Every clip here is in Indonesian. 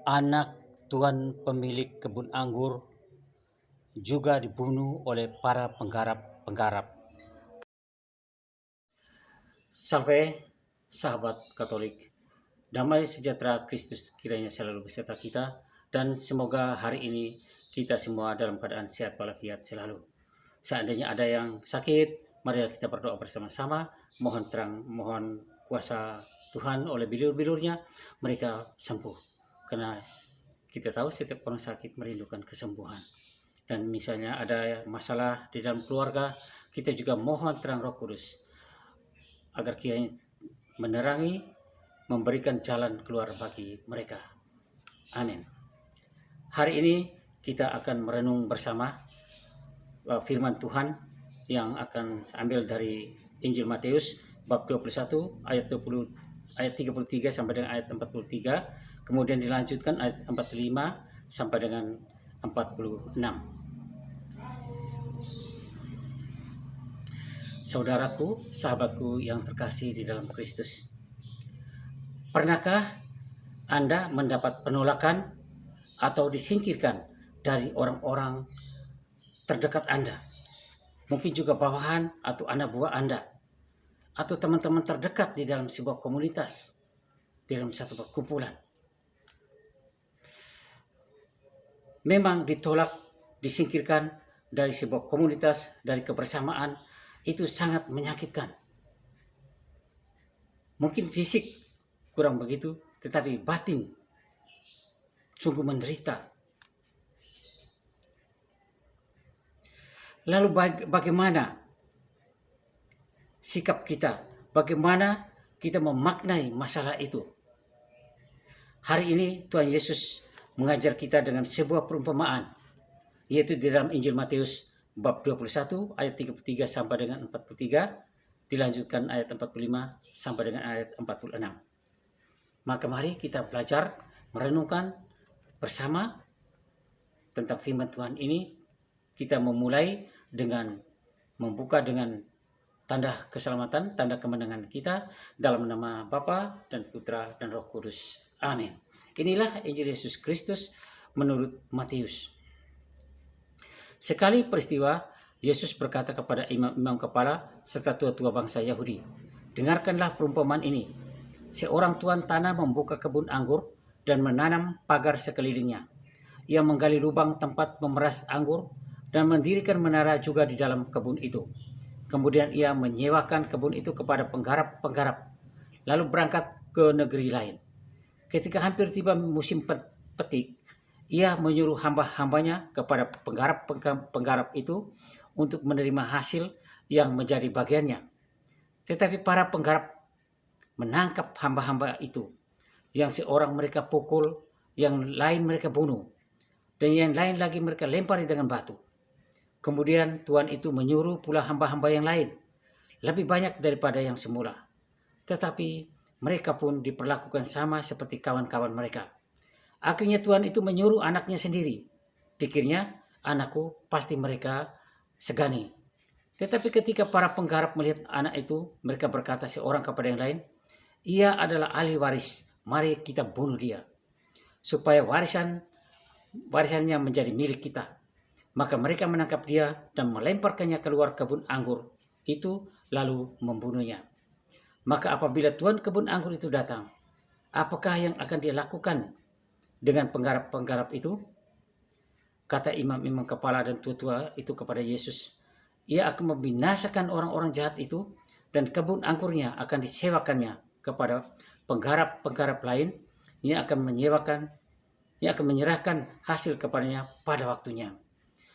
anak tuan pemilik kebun anggur juga dibunuh oleh para penggarap-penggarap. Sampai sahabat Katolik, damai sejahtera Kristus kiranya selalu beserta kita, dan semoga hari ini kita semua dalam keadaan sehat walafiat selalu. Seandainya ada yang sakit, mari kita berdoa bersama-sama, mohon terang, mohon kuasa Tuhan oleh bilur-bilurnya mereka sembuh. Karena kita tahu setiap orang sakit merindukan kesembuhan. Dan misalnya ada masalah di dalam keluarga, kita juga mohon terang Roh Kudus agar kiranya menerangi, memberikan jalan keluar bagi mereka. Amin. Hari ini kita akan merenung bersama firman Tuhan yang akan ambil dari Injil Matius bab 21 ayat 33 sampai dengan ayat 43, kemudian dilanjutkan ayat 45 sampai dengan 46. Saudaraku, sahabatku yang terkasih di dalam Kristus, pernahkah Anda mendapat penolakan atau disingkirkan dari orang-orang terdekat Anda? Mungkin juga bawahan atau anak buah Anda, atau teman-teman terdekat di dalam sebuah komunitas, di dalam satu perkumpulan. Memang ditolak, disingkirkan dari sebuah komunitas, dari kebersamaan, itu sangat menyakitkan. Mungkin fisik kurang begitu, tetapi batin sungguh menderita. Lalu bagaimana sikap kita? Bagaimana kita memaknai masalah itu? Hari ini Tuhan Yesus mengajar kita dengan sebuah perumpamaan, yaitu di dalam Injil Matius bab 21 ayat 33 sampai dengan 43, dilanjutkan ayat 45 sampai dengan ayat 46. Maka mari kita belajar merenungkan bersama tentang firman Tuhan ini. Kita memulai dengan membuka dengan tanda keselamatan, tanda kemenangan kita, dalam nama Bapa dan Putra dan Roh Kudus. Amin. Inilah Injil Yesus Kristus menurut Matius. Sekali peristiwa, Yesus berkata kepada imam-imam kepala serta tua-tua bangsa Yahudi, "Dengarkanlah perumpamaan ini. Seorang tuan tanah membuka kebun anggur dan menanam pagar sekelilingnya. Ia menggali lubang tempat memeras anggur dan mendirikan menara juga di dalam kebun itu. Kemudian ia menyewakan kebun itu kepada penggarap-penggarap, lalu berangkat ke negeri lain. Ketika hampir tiba musim petik, ia menyuruh hamba-hambanya kepada penggarap itu untuk menerima hasil yang menjadi bagiannya. Tetapi para penggarap menangkap hamba-hamba itu, yang seorang mereka pukul, yang lain mereka bunuh, dan yang lain lagi mereka lempari dengan batu. Kemudian Tuhan itu menyuruh pula hamba-hamba yang lain, lebih banyak daripada yang semula. Tetapi mereka pun diperlakukan sama seperti kawan-kawan mereka. Akhirnya Tuhan itu menyuruh anaknya sendiri. Pikirnya, anakku pasti mereka segani. Tetapi ketika para penggarap melihat anak itu, mereka berkata seorang kepada yang lain, ia adalah ahli waris, mari kita bunuh dia, supaya warisannya menjadi milik kita. Maka mereka menangkap dia dan melemparkannya keluar kebun anggur itu, lalu membunuhnya. Maka apabila tuan kebun anggur itu datang, apakah yang akan dia lakukan dengan penggarap-penggarap itu? Kata imam-imam kepala dan tua-tua itu kepada Yesus, ia akan membinasakan orang-orang jahat itu, dan kebun anggurnya akan disewakannya kepada penggarap-penggarap lain yang akan menyerahkan hasil kepadanya pada waktunya.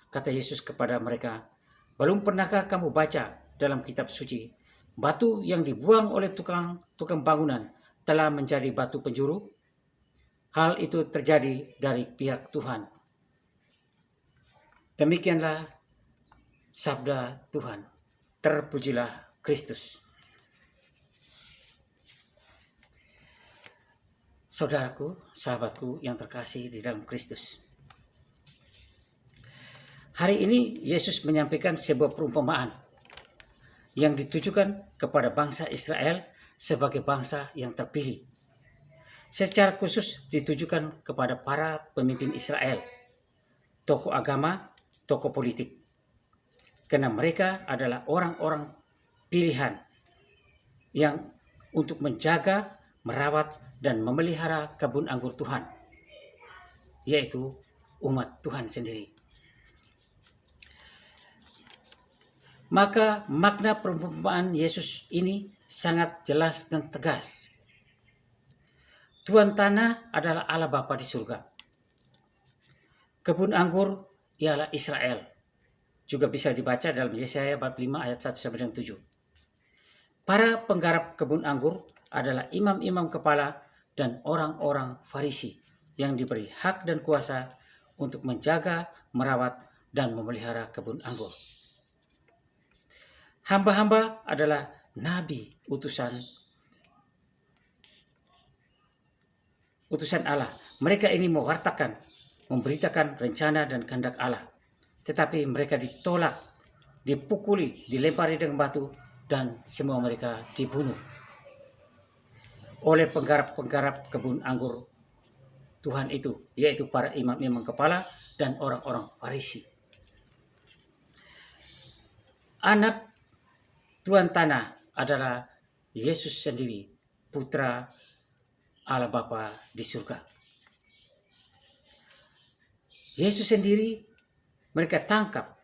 Kata Yesus kepada mereka, belum pernahkah kamu baca dalam kitab suci, batu yang dibuang oleh tukang bangunan telah menjadi batu penjuru? Hal itu terjadi dari pihak Tuhan. Demikianlah sabda Tuhan. Terpujilah Kristus. Saudaraku, sahabatku yang terkasih di dalam Kristus. Hari ini Yesus menyampaikan sebuah perumpamaan yang ditujukan kepada bangsa Israel sebagai bangsa yang terpilih. secara khusus ditujukan kepada para pemimpin Israel, tokoh agama, tokoh politik. Karena mereka adalah orang-orang pilihan yang untuk menjaga, merawat, dan memelihara kebun anggur Tuhan, yaitu umat Tuhan sendiri. Maka makna perumpamaan Yesus ini sangat jelas dan tegas. Tuan tanah adalah Allah Bapa di surga. Kebun anggur ialah Israel. Juga bisa dibaca dalam Yesaya bab 5 ayat 1 sampai dengan 7. Para penggarap kebun anggur adalah imam-imam kepala dan orang-orang Farisi yang diberi hak dan kuasa untuk menjaga, merawat, dan memelihara kebun anggur. Hamba-hamba adalah nabi utusan Allah. Mereka ini mewartakan, memberitakan rencana dan kehendak Allah. Tetapi mereka ditolak, dipukuli, dilempari dengan batu, dan semua mereka dibunuh oleh penggarap-penggarap kebun anggur Tuhan itu, yaitu para imam-imam kepala dan orang-orang Farisi. Anak Tuan tanah adalah Yesus sendiri, putra Allah Bapa di surga. Yesus sendiri mereka tangkap,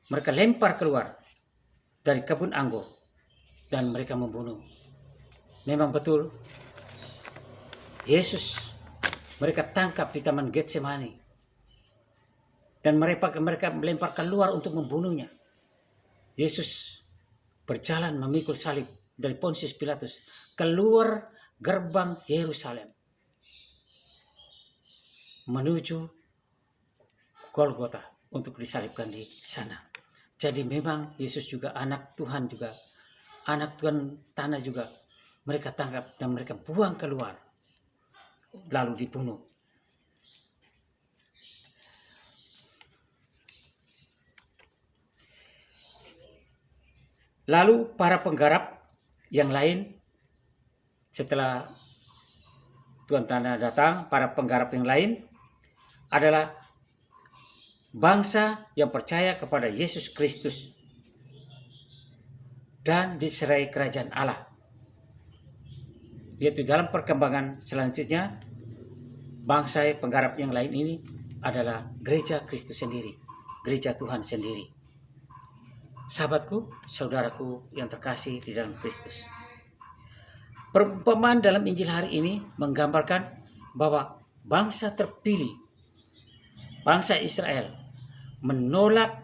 mereka lempar keluar dari kebun anggur dan mereka membunuh. Memang betul, Yesus mereka tangkap di Taman Getsemani dan mereka melempar keluar untuk membunuhnya. Yesus berjalan memikul salib dari Pontius Pilatus keluar gerbang Yerusalem menuju Golgota untuk disalibkan di sana. Jadi memang Yesus juga anak Tuhan juga, anak Tuhan tanah juga. Mereka tangkap dan mereka buang keluar, lalu dibunuh. Lalu para penggarap yang lain setelah Tuan tanah datang, para penggarap yang lain adalah bangsa yang percaya kepada Yesus Kristus dan diserai kerajaan Allah. Yaitu dalam perkembangan selanjutnya, bangsa penggarap yang lain ini adalah gereja Kristus sendiri, gereja Tuhan sendiri. Sahabatku, saudaraku yang terkasih di dalam Kristus. Perumpamaan dalam Injil hari ini menggambarkan bahwa bangsa terpilih, bangsa Israel, menolak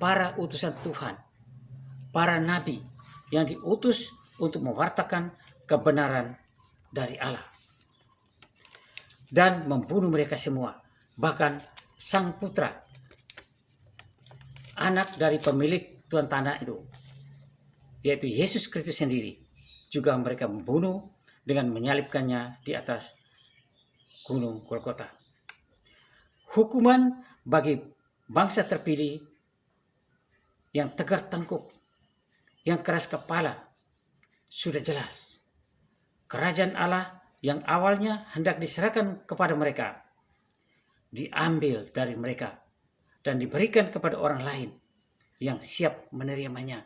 para utusan Tuhan, para nabi yang diutus untuk mewartakan kebenaran dari Allah dan membunuh mereka semua. Bahkan sang putra, anak dari pemilik Tuan tanah itu, yaitu Yesus Kristus sendiri, juga mereka membunuh dengan menyalibkannya di atas gunung Golgota. Hukuman bagi bangsa terpilih yang tegar tengkuk, yang keras kepala, sudah jelas. Kerajaan Allah yang awalnya hendak diserahkan kepada mereka, diambil dari mereka dan diberikan kepada orang lain yang siap menerimanya.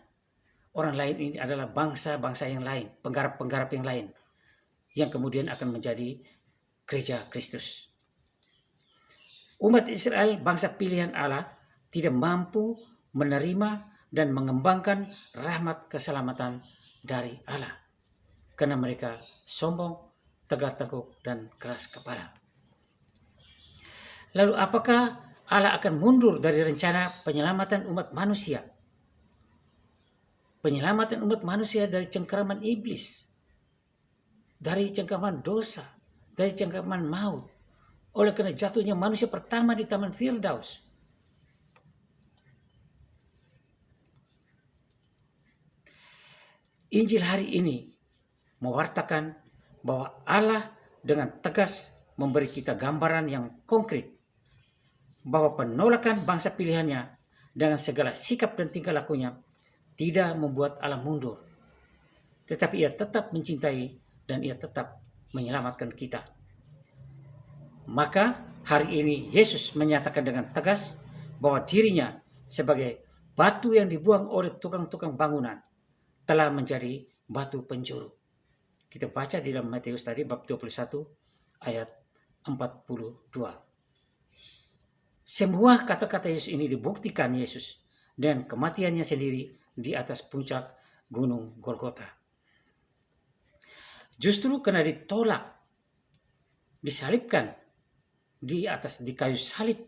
Orang lain ini adalah bangsa-bangsa yang lain, penggarap-penggarap yang lain, yang kemudian akan menjadi gereja Kristus. Umat Israel, bangsa pilihan Allah, tidak mampu menerima dan mengembangkan rahmat keselamatan dari Allah, karena mereka sombong, tegar tengkuk, dan keras kepala. Lalu apakah Allah akan mundur dari rencana penyelamatan umat manusia? Penyelamatan umat manusia dari cengkeraman iblis, dari cengkeraman dosa, dari cengkeraman maut, oleh karena jatuhnya manusia pertama di Taman Firdaus. Injil hari ini mewartakan bahwa Allah dengan tegas memberi kita gambaran yang konkret bahwa penolakan bangsa pilihannya dengan segala sikap dan tingkah lakunya tidak membuat Allah mundur, tetapi ia tetap mencintai dan ia tetap menyelamatkan kita. Maka hari ini Yesus menyatakan dengan tegas bahwa dirinya sebagai batu yang dibuang oleh tukang-tukang bangunan telah menjadi batu penjuru. Kita baca di dalam Matius tadi bab 21 ayat 42. Semua kata-kata Yesus ini dibuktikan Yesus dan kematiannya sendiri di atas puncak Gunung Golgota. Justru karena ditolak, disalibkan di kayu salib,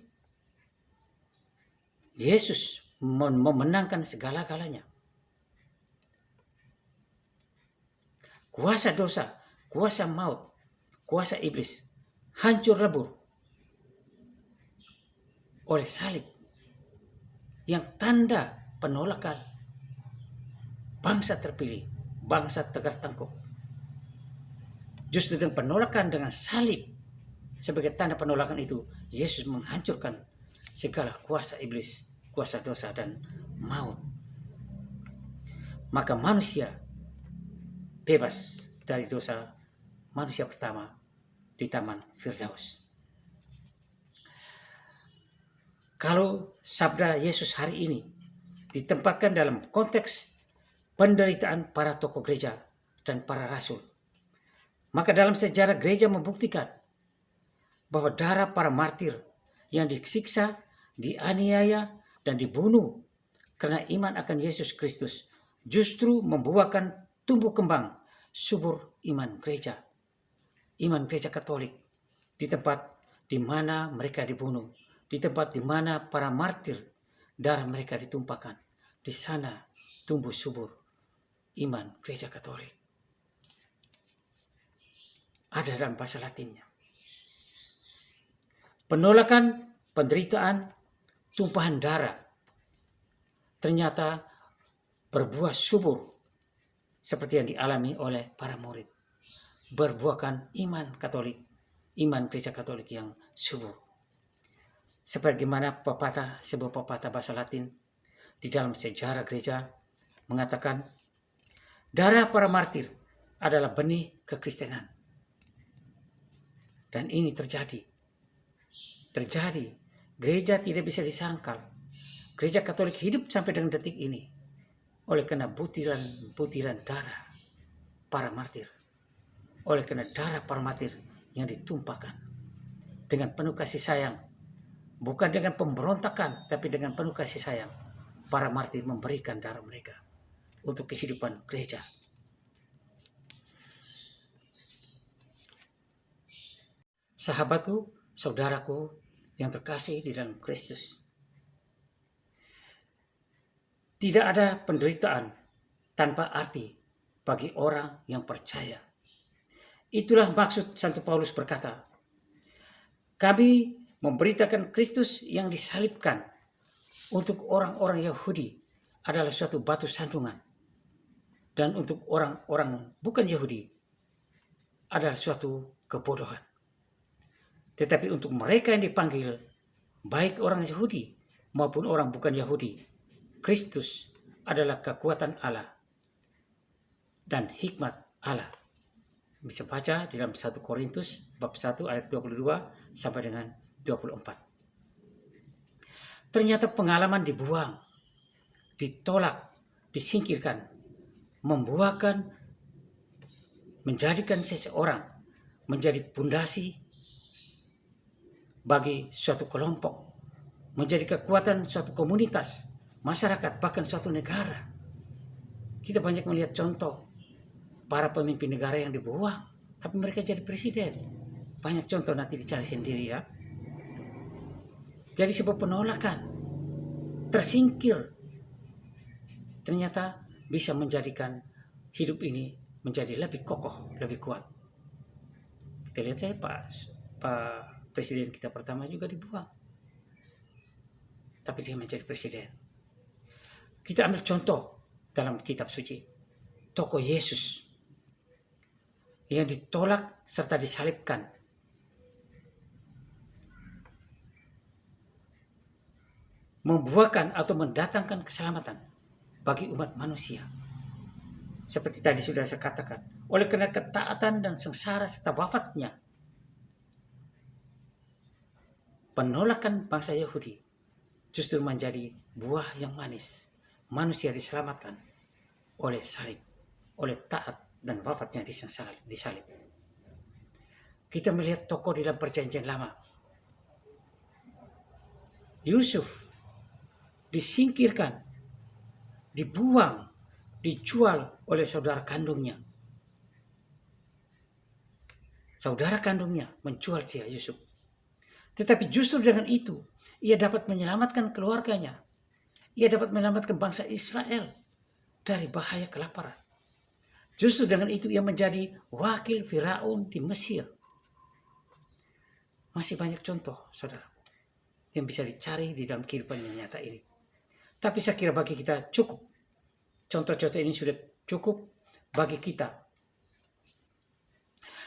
Yesus memenangkan segala-galanya. Kuasa dosa, kuasa maut, kuasa iblis hancur lebur oleh salib yang tanda penolakan bangsa terpilih, bangsa Tegar Tengkuk. Justru dengan penolakan dengan salib sebagai tanda penolakan itu, Yesus menghancurkan segala kuasa iblis, kuasa dosa dan maut. Maka manusia bebas dari dosa, manusia pertama di Taman Firdaus. Kalau sabda Yesus hari ini ditempatkan dalam konteks penderitaan para tokoh gereja dan para rasul, maka dalam sejarah gereja membuktikan bahwa darah para martir yang disiksa, dianiaya, dan dibunuh karena iman akan Yesus Kristus justru membuahkan tumbuh kembang subur iman gereja Katolik, di tempat di mana mereka dibunuh, di tempat di mana para martir darah mereka ditumpahkan, di sana tumbuh subur iman gereja Katolik. Ada dalam bahasa Latinnya. Penolakan, penderitaan, tumpahan darah ternyata berbuah subur seperti yang dialami oleh para murid. Berbuahkan iman Katolik, iman gereja Katolik yang subur. Sebagaimana sebuah pepatah bahasa Latin di dalam sejarah gereja mengatakan, darah para martir adalah benih kekristenan. Dan ini terjadi. Gereja tidak bisa disangkal. Gereja Katolik hidup sampai dengan detik ini oleh karena butiran darah para martir. Oleh karena darah para martir yang ditumpahkan dengan penuh kasih sayang, bukan dengan pemberontakan, tapi dengan penuh kasih sayang, para martir memberikan darah mereka untuk kehidupan gereja. Sahabatku, saudaraku yang terkasih di dalam Kristus, tidak ada penderitaan tanpa arti bagi orang yang percaya. Itulah maksud Santo Paulus berkata, kami memberitakan Kristus yang disalibkan untuk orang-orang Yahudi adalah suatu batu sandungan, dan untuk orang-orang bukan Yahudi adalah suatu kebodohan. Tetapi untuk mereka yang dipanggil, baik orang Yahudi maupun orang bukan Yahudi, Kristus adalah kekuatan Allah dan hikmat Allah. Bisa baca di dalam 1 Korintus bab 1 ayat 22 sampai dengan 24. Ternyata pengalaman dibuang, ditolak, disingkirkan, menjadikan seseorang menjadi pondasi bagi suatu kelompok, menjadi kekuatan suatu komunitas, masyarakat, bahkan suatu negara. Kita banyak melihat contoh para pemimpin negara yang dibuang, tapi mereka jadi presiden. Banyak contoh, nanti dicari sendiri ya. Jadi sebuah penolakan, tersingkir, ternyata bisa menjadikan hidup ini menjadi lebih kokoh, lebih kuat. Kita lihat saya Pak Presiden kita pertama juga dibuang, tapi dia menjadi presiden. Kita ambil contoh dalam kitab suci, tokoh Yesus yang ditolak serta disalibkan, membuahkan atau mendatangkan keselamatan bagi umat manusia. Seperti tadi sudah saya katakan, oleh karena ketaatan dan sengsara serta wafatnya. Penolakan bangsa Yahudi justru menjadi buah yang manis. Manusia diselamatkan oleh salib, oleh taat dan wafatnya di salib. Kita melihat tokoh di dalam perjanjian lama. Yusuf disingkirkan, dibuang, dijual oleh saudara kandungnya. Saudara kandungnya menjual dia, Yusuf. Tetapi justru dengan itu, ia dapat menyelamatkan keluarganya. Ia dapat menyelamatkan bangsa Israel dari bahaya kelaparan. Justru dengan itu ia menjadi wakil Firaun di Mesir. Masih banyak contoh, saudara, yang bisa dicari di dalam kehidupan yang nyata ini. Tapi saya kira bagi kita cukup. Contoh-contoh ini sudah cukup bagi kita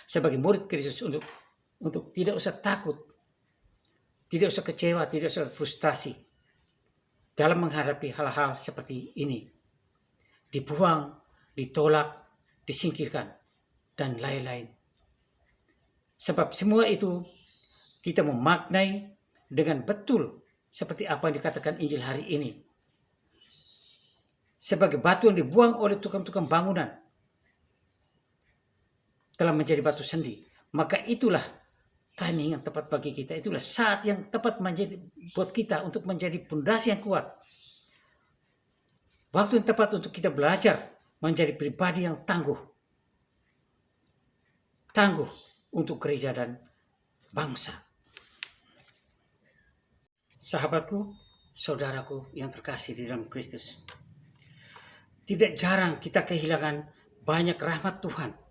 sebagai murid Kristus untuk tidak usah takut, tidak usah kecewa, tidak usah frustasi dalam menghadapi hal-hal seperti ini. Dibuang, ditolak, disingkirkan, dan lain-lain. Sebab semua itu kita memaknai dengan betul seperti apa yang dikatakan Injil hari ini. Sebagai batu yang dibuang oleh tukang-tukang bangunan telah menjadi batu sendi. Maka itulah timing yang tepat bagi kita. Itulah saat yang tepat menjadi buat kita untuk menjadi pondasi yang kuat. Waktu yang tepat untuk kita belajar menjadi pribadi yang tangguh. Tangguh untuk gereja dan bangsa. Sahabatku, saudaraku yang terkasih di dalam Kristus. Tidak jarang kita kehilangan banyak rahmat Tuhan.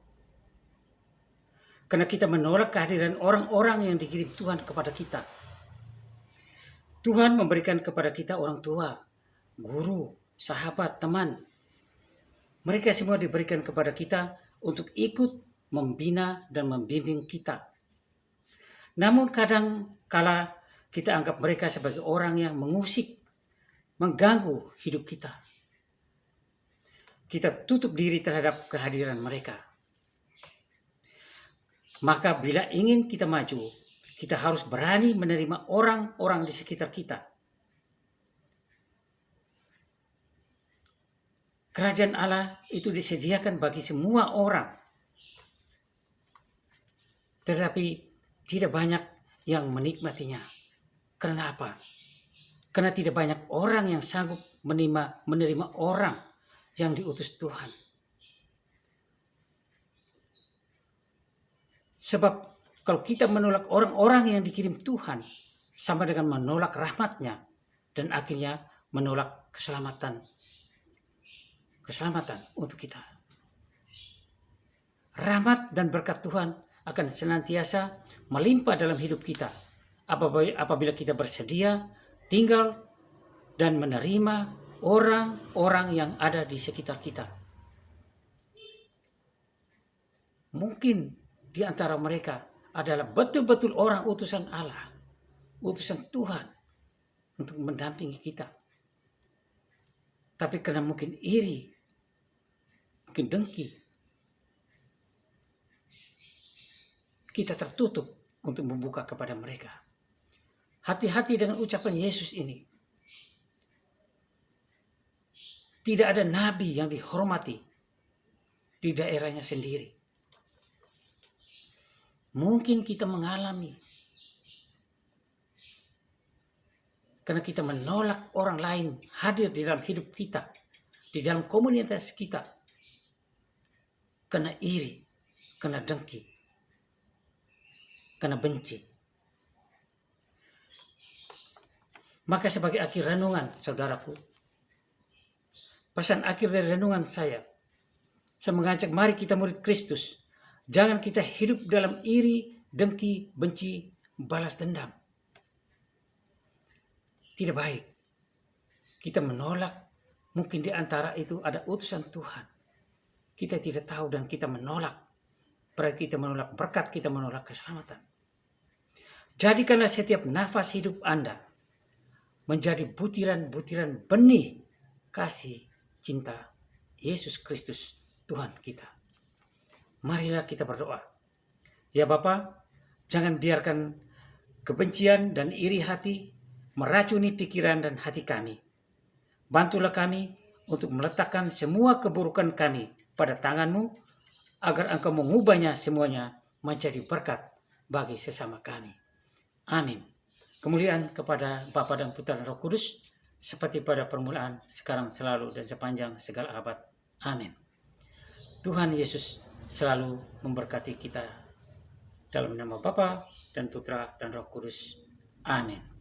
Karena kita menolak kehadiran orang-orang yang dikirim Tuhan kepada kita. Tuhan memberikan kepada kita orang tua, guru, sahabat, teman. Mereka semua diberikan kepada kita untuk ikut membina dan membimbing kita. Namun kadang kala kita anggap mereka sebagai orang yang mengusik, mengganggu hidup kita. Kita tutup diri terhadap kehadiran mereka. Maka bila ingin kita maju, kita harus berani menerima orang-orang di sekitar kita. Kerajaan Allah itu disediakan bagi semua orang. Tetapi tidak banyak yang menikmatinya. Karena apa? Karena tidak banyak orang yang sanggup menerima orang yang diutus Tuhan. Sebab kalau kita menolak orang-orang yang dikirim Tuhan, sama dengan menolak rahmatnya dan akhirnya menolak keselamatan untuk kita. Rahmat dan berkat Tuhan akan senantiasa melimpah dalam hidup kita apabila kita bersedia tinggal dan menerima orang-orang yang ada di sekitar kita. Mungkin di antara mereka adalah betul-betul orang utusan Allah, utusan Tuhan untuk mendampingi kita. Tapi karena mungkin iri, mungkin dengki, kita tertutup untuk membuka kepada mereka. Hati-hati dengan ucapan Yesus ini. Tidak ada nabi yang dihormati di daerahnya sendiri. Mungkin kita mengalami karena kita menolak orang lain hadir di dalam hidup kita, di dalam komunitas kita, karena iri, karena dengki, karena benci. Maka sebagai akhir renungan, saudaraku, pesan akhir dari renungan saya mengajak mari kita murid Kristus. Jangan kita hidup dalam iri, dengki, benci, balas dendam. Tidak baik. Kita menolak, mungkin di antara itu ada utusan Tuhan. Kita tidak tahu dan kita menolak. Berarti kita menolak berkat, kita menolak keselamatan. Jadikanlah setiap nafas hidup Anda menjadi butiran-butiran benih kasih cinta Yesus Kristus Tuhan kita. Marilah kita berdoa. Ya Bapa, jangan biarkan kebencian dan iri hati meracuni pikiran dan hati kami. Bantulah kami untuk meletakkan semua keburukan kami pada tangan-Mu, agar Engkau mengubahnya semuanya menjadi berkat bagi sesama kami. Amin. Kemuliaan kepada Bapa dan Putra dan Roh Kudus, seperti pada permulaan, sekarang, selalu, dan sepanjang segala abad. Amin. Tuhan Yesus selalu memberkati kita. Dalam nama Bapa dan Putra dan Roh Kudus. Amin.